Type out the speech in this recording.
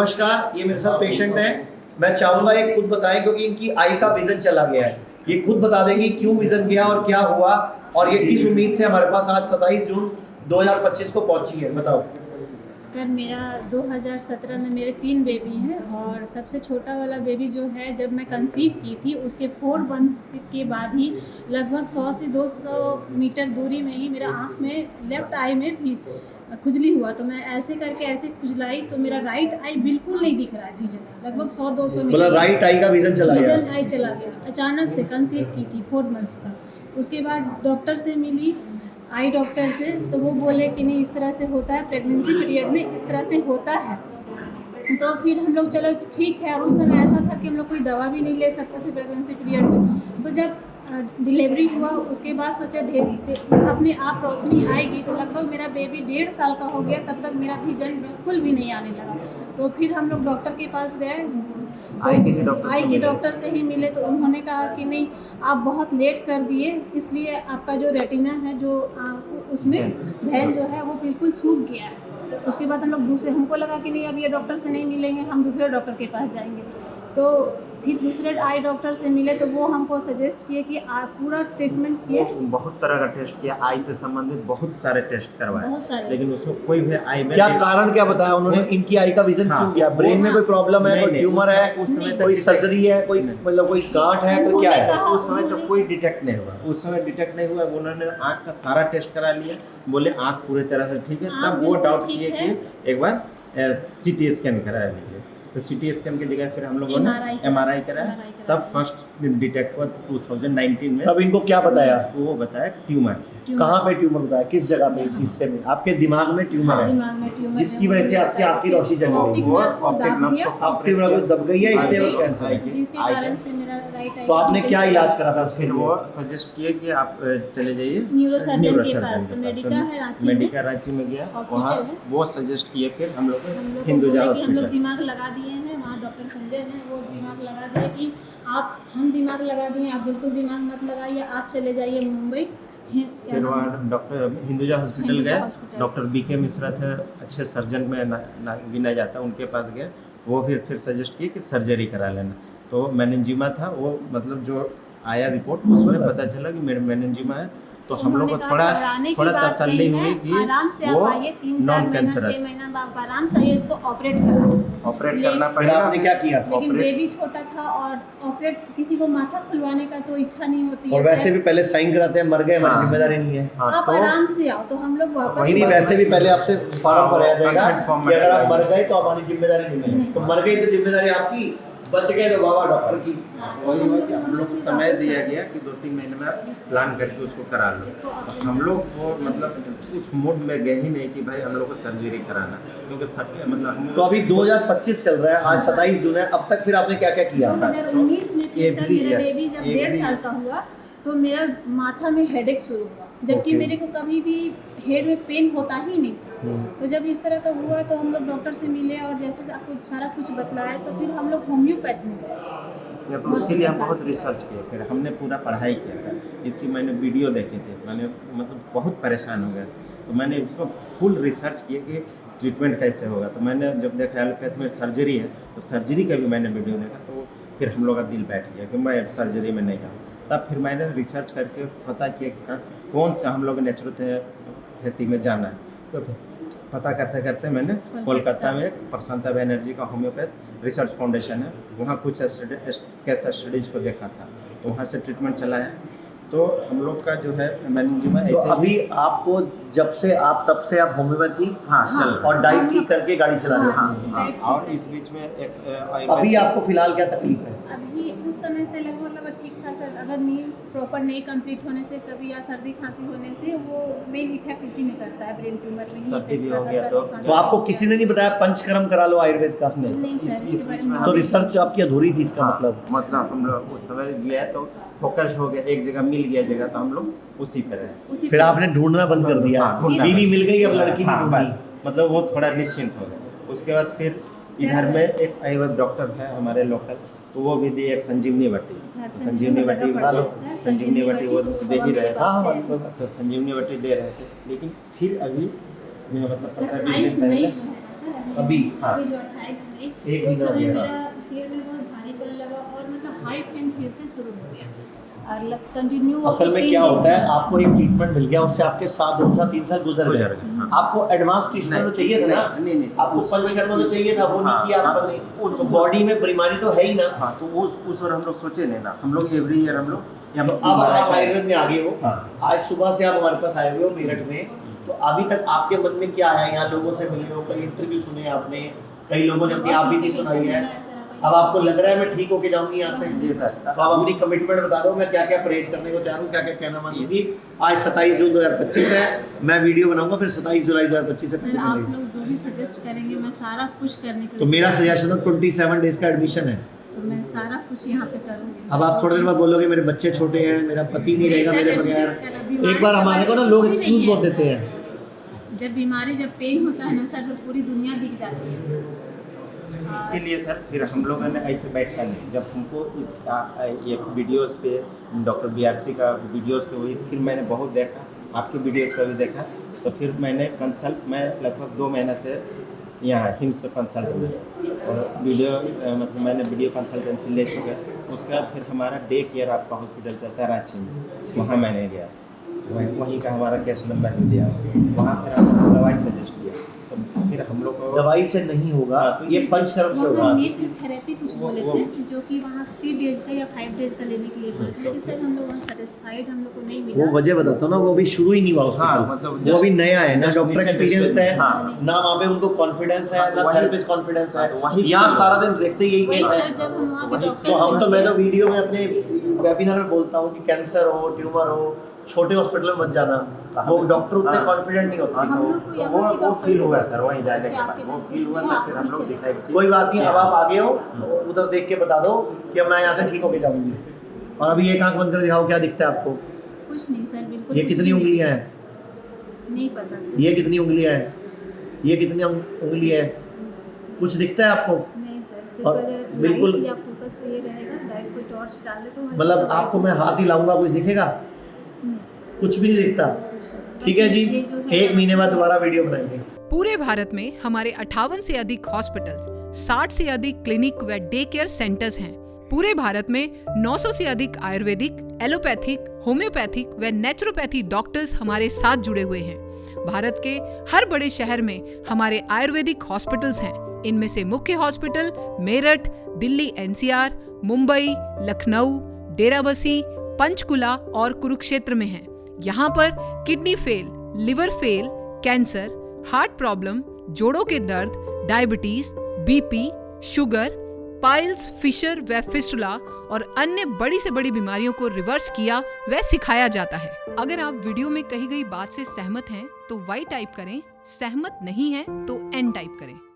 नमस्कार, ये मेरे साथ पेशेंट है। मैं चाहूंगा ये खुद बताएं क्योंकि इनकी आई का विजन चला गया है। ये खुद बता देंगे क्यों विजन गया और क्या हुआ और ये किस उम्मीद से हमारे पास आज 27 जून 2025 को पहुंची है। बताओ सर, मेरा 2017 में मेरे 3 बेबी हैं और सबसे छोटा वाला बेबी जो है जब मैं कंसीव की थी उसके 4 मंथ्स के बाद ही लगभग 100 से 200 मीटर दूरी में ही मेरा आँख में लेफ्ट आई में भी खुजली हुआ। तो मैं ऐसे करके ऐसे खुजलाई तो मेरा राइट आई बिल्कुल नहीं दिख रहा है विजन, लगभग 100-200 मीटर। मतलब राइट आई का विजन चला गया। विजन आई चला गया अचानक से। कंसीव की थी 4 मंथ्स का। उसके बाद डॉक्टर से मिली, आई डॉक्टर से, तो वो बोले कि नहीं इस तरह से होता है, प्रेगनेंसी पीरियड में इस तरह से होता है। तो फिर हम लोग चलो ठीक है। और उस समय ऐसा था कि हम लोग कोई दवा भी नहीं ले सकते थे प्रेगनेंसी पीरियड में। तो जब डिलीवरी हुआ उसके बाद सोचा अपने आप रोशनी आएगी। तो लगभग मेरा बेबी 1.5 साल का हो गया, तब तक मेरा विजन बिल्कुल भी नहीं आने लगा। तो फिर हम लोग डॉक्टर के पास गए, आई के डॉक्टर से ही मिले। तो उन्होंने कहा कि नहीं आप बहुत लेट कर दिए, इसलिए आपका जो रेटिना है जो उसमें भेल जो है वो बिल्कुल सूख गया है। उसके बाद हम लोग हमको लगा कि नहीं अब ये डॉक्टर से नहीं मिलेंगे, हम दूसरे डॉक्टर के पास जाएंगे। तो फिर दूसरे आई डॉक्टर से मिले तो वो हमको सजेस्ट किए कि आप पूरा ट्रीटमेंट किए। बहुत तरह का टेस्ट किया, आई से संबंधित बहुत सारे टेस्ट करवाए, लेकिन उसमें कोई भी आई में क्या कारण क्या बताया उन्होंने? इनकी आई का विजन क्यों गया? ब्रेन में कोई प्रॉब्लम है, कोई ट्यूमर है, उस समय कोई सर्जरी है, कोई मतलब कोई गांठ है, कोई क्या है? उस समय तो कोई डिटेक्ट नहीं हुआ। उस समय डिटेक्ट नहीं हुआ। उन्होंने आँख का सारा टेस्ट करा लिया, बोले आँख पूरी तरह से ठीक है। तब वो डाउट किए कि एक बार CT स्कैन करा लीजिए। तो CT स्कैन की जगह फिर हम लोगों ने MRI कराया। तब फर्स्ट डिटेक्ट हुआ 2019 में। तब इनको क्या बताया? वो बताया ट्यूमर। कहाँ पे ट्यूमर बताया? किस जगह पे? इस हिस्से में आपके दिमाग में ट्यूमर है जिसकी वजह से आपकी आँख की रोशनी चली गई। ऑप्टिक नर्व दब गई है, इसलिए वो कैंसर है। जिसके कारण से मेरा राइट आई। तो आपने क्या इलाज करा था? फिर वो सजेस्ट किए कि आप चले जाइए न्यूरोसर्जन के पास। तो मेडिका रांची में गया, वहाँ वो सजेस्ट किए। फिर हम लोग हिंदुजा हॉस्पिटल हम लोग दिमाग लगा दिए हैं। वहाँ डॉक्टर संजय हैं, वो दिमाग लगा दिए कि हम दिमाग लगा दिए, आप बिल्कुल दिमाग मत लगाइए, आप चले जाइए मुंबई। फिर वहाँ डॉक्टर हिंदुजा हॉस्पिटल गए। डॉक्टर BK मिश्रा थे, अच्छे सर्जन में गिना जाता, उनके पास गए। वो फिर सजेस्ट किए कि सर्जरी करा लेना। तो मेनिंजिमा था, वो मतलब जो आया रिपोर्ट उसमें पता चला कि मेरे मेनिंजिमा है। तो हम लोग को थोड़ा तसल्ली हुई कि आराम से वो आप आइए, 3-4 महीना 6 महीना आप आराम से आइए, इसको ऑपरेट करना पड़ेगा। आपने क्या किया? लेकिन बेबी छोटा था और ऑपरेट किसी को माथा खुलवाने का तो इच्छा नहीं होती है। और वैसे भी पहले साइन कराते हैं, मर गए हमारी जिम्मेदारी नहीं है। आप आराम से आओ। तो हम लोग वापस नहीं, वैसे भी पहले आपसे फॉर्म भराया जाएगा कि अगर आप मर गए तो हमारी जिम्मेदारी नहीं है। तो मर गई तो जिम्मेदारी आपकी, बच गए तो बाबा डॉक्टर की। वही हुआ कि हम लोग को समय दिया गया कि 2-3 महीने में आप प्लान करके उसको करा लो। हम लोग वो मतलब उस मूड में गए ही नहीं कि भाई हम लोग को सर्जरी कराना, क्योंकि मतलब तो अभी 2025 चल रहा है, आज 27 जून है। अब तक फिर आपने क्या क्या किया? 2019 में फिर सर मेरा बेबी जब 1.5 साल का हुआ तो मेरा माथा में हेडेक शुरू हुआ, जबकि मेरे को कभी भी हेड में पेन होता ही नहीं था। तो जब इस तरह का हुआ तो हम लोग डॉक्टर से मिले और जैसे आपको सारा कुछ बतलाया तो फिर हम लोग होम्योपैथ में गए। तो उसके लिए हम बहुत रिसर्च किए, फिर हमने पूरा पढ़ाई किया था। इसकी मैंने वीडियो देखे थे, मैंने मतलब बहुत परेशान हो गया। तो मैंने उसको फुल रिसर्च किया कि ट्रीटमेंट कैसे होगा। तो मैंने जब देखा एलोपैथ में सर्जरी है तो सर्जरी का भी मैंने वीडियो देखा। तो फिर हम लोग का दिल बैठ गया कि मैं सर्जरी में नहीं जाऊँ। तब फिर मैंने रिसर्च करके पता किया कौन से हम लोग नेचुरोपैथी में जाना है। तो पता करते करते मैंने कोलकाता में एक प्रशांता बनर्जी का होम्योपैथ रिसर्च फाउंडेशन है, वहाँ कुछ केस स्टडीज़ को देखा था। तो वहाँ से ट्रीटमेंट चलाया। तो हम लोग का जो है मेनिंजिमा ऐसे। तो अभी आपको तब से आप होम्योपैथी चल और डाइट ठीक करके गाड़ी चला रहे हो। और इस बीच में एक अभी आपको फिलहाल क्या तकलीफ है? अभी उस समय से लगभग ठीक था सर। अगर नींद प्रॉपर नहीं कंप्लीट होने से कभी या सर्दी खांसी होने से वो मेन इफेक्ट इसी में करता है, ब्रेन ट्यूमर में सर्दी हो गया। तो आपको किसी ने नहीं बताया पंचकर्म करा लो आयुर्वेद का? नहीं सर, इसके बारे में तो रिसर्च आपकी अधूरी थी इसका मतलब हम लोग उस समय गया तो फोकस हो गया, एक जगह मिल गया जगह, तो हम लोग उसी पर रहे। फिर आपने ढूंढना बंद कर दिया। बीवी मिल गई, अब लड़की नहीं ढूंढी, मतलब वो थोड़ा निश्चिंत हो गया। उसके बाद फिर इधर में एक आयुर्वेद डॉक्टर है हमारे लोकल, तो वो भी दी एक संजीवनी बट्टी। तो संजीवनी बट्टी वो दे ही रहे थे। तो संजीवनी बट्टी दे रहे थे, लेकिन फिर अभी मतलब 15-20 दिन पहले है सर अभी? हाँ। अभी जो 28 मई एक उस महीना हो समय गया। मेरा सिर में बहुत भारीपन लगा और मतलब हाई पेन फिर से शुरू हो गया और कंटिन्यू असल में क्या होता है, आपको एक ट्रीटमेंट मिल गया, उससे आपके 2 साल 3 साल गुजर गुजर गए। गए, हाँ। आपको एडवांस ट्रीटमेंट तो चाहिए था ना, नहीं। आपको पंचकर्मा तो चाहिए था, वो नहीं हाँ, किया हाँ। आपने। तो बॉडी में बीमारी तो है ही ना। हाँ, तो उस और हम लोग सोचे नहीं ना, हम लोग एवरी ईयर हम लोग यहाँ तो अब आप आयुर्वेद में आ गए हो, हाँ। आज सुबह से आप हमारे पास आए हुए हो मेरठ में, तो अभी तक आपके मन में क्या आया? यहाँ लोगों से मिले हो, कई इंटरव्यू सुने आपने, कई लोगों ने अपनी आप भी सुनाई है, अब आपको लग रहा है मैं ठीक होके जाऊंगी यहाँ से? जी सर। तो आप अपनी कमिटमेंट बता दो, मैं क्या क्या परहेज करने को चाह रहा हूँ, क्या क्या कहना मानूंगी। आज 27 जून 2025 है, मैं वीडियो बनाऊंगा फिर 27 जुलाई 2025 से सर आप लोग जो भी सजेस्ट करेंगे मैं सारा कुछ करने के तो मेरा सजेशन है 27 डेज का एडमिशन है। तो मैं सारा कुछ यहाँ पे करूँगी। अब आप थोड़ी देर बाद बोलोगे मेरे बच्चे छोटे हैं, मेरा पति नहीं रहेगा मेरे बगैर। एक बार हमारे को ना लोग एक्सक्यूज बहुत देते हैं। जब बीमारी जब पेन होता है ना सर तो पूरी दुनिया दिख जाती है। इसके लिए सर फिर हम लोगों ने ऐसे बैठा नहीं, जब हमको इस ये वीडियोस पे डॉक्टर BRC का वीडियोस पे हुई, फिर मैंने बहुत देखा, आपके वीडियोस का भी देखा, तो फिर मैंने कंसल्ट, मैं लगभग 2 महीने से यहाँ हिम्स कंसल्ट में और वीडियो मतलब मैंने वीडियो कंसल्टेंसी ले चुका है। उसके बाद फिर हमारा डे केयर आपका हॉस्पिटल चलता है रांची में, वहाँ मैंने गया, वहीं का हमारा केस नंबर भी दिया, वहाँ फिर हमको दवाई सजेस्ट किया, तो फिर हम लोग को दवाई से नहीं होगा, तो ये पंचकर्म से होगा। वहाँ नेत्र थेरेपी कुछ बोले थे जो कि वहाँ 3 डेज का या 5 डेज का लेने के लिए बोले थे, लेकिन सर हम लोग वहाँ सेटिस्फाइड हम लोग को नहीं मिला। वो वजह बताता हूँ ना, वो अभी शुरू ही नहीं हुआ उसका। हाँ, मतलब वो अभी नया है ना, डॉक्टर recent एक्सपीरियंस है, हाँ। ना वहाँ पे उनको कॉन्फिडेंस है, ना वही- थेरेपिस्ट कॉन्फिडेंस है, वही- यहाँ सारा दिन देखते यही वही केस है। सर जब हम वहाँ के वही- डॉक्टर तो हम से तो मैं तो मिले- वीडियो में अपने वेबिनार में बोलता हूँ कि कैंसर हो, ट्यूमर हो, छोटे हॉस्पिटल में मत जाना, वो डॉक्टर उतने हाँ। कॉन्फिडेंट नहीं होते। हम लोग को यहाँ के वो डॉक्टर फील से हुआ पूछा सर, वहीं जाने कि के आपके बाद वो नज़दीक फील हुआ, है, तो आप फिर हम वहीं लोग चले डिसाइड किए। कोई बात नहीं, अब आप आगे हो, उधर देख के बता दो कि अब मैं यहाँ से ठीक होके जाऊंगी। और अभी एक आंख बंद कर दिखाओ, क्या दिखता है आपको? कुछ नहीं सर, बिल्कुल ये कुछ कितनी भी नहीं। उंगलियां हैं? नहीं पता सर। ये कितनी उंगलियां हैं? ये कितनी उंगली है? कुछ दिखता है आपको? नहीं सर, सिर्फ और अगर बिल्कुल- लाइट या फोकस ये रहेगा, लाइट कोई टॉर्च डाल दे तो हल्का मतलब सा आपको लाइट मैं से- हाथ ही लाऊंगा, कुछ दिखेगा? नहीं सर, कुछ भी नहीं दिखता। कुछ नहीं। ठीक है बस जी, ये जो है- 1 महीने बाद दोबारा वीडियो बनाएंगे। पूरे भारत में हमारे 58 से अधिक हॉस्पिटल्स, 60 से अधिक क्लिनिक व डे केयर सेंटर्स हैं। पूरे भारत में 900 से अधिक आयुर्वेदिक, एलोपैथिक, होम्योपैथिक व नेचुरोपैथी डॉक्टर्स हमारे साथ जुड़े हुए हैं। भारत के हर बड़े शहर में हमारे आयुर्वेदिक हॉस्पिटल्स हैं। इनमें से मुख्य हॉस्पिटल मेरठ, दिल्ली NCR, मुंबई, लखनऊ, डेराबसी, पंचकुला और कुरुक्षेत्र में हैं। यहाँ पर kidney fail, liver fail, cancer, heart problem, जोड़ों के दर्द, diabetes, BP, sugar, piles, fissure व फिस्टुला और अन्य बड़ी से बड़ी बीमारियों को रिवर्स किया व सिखाया जाता है। अगर आप वीडियो में कही गई बात से सहमत हैं तो Y टाइप करें, सहमत नहीं हैं तो N टाइप करें।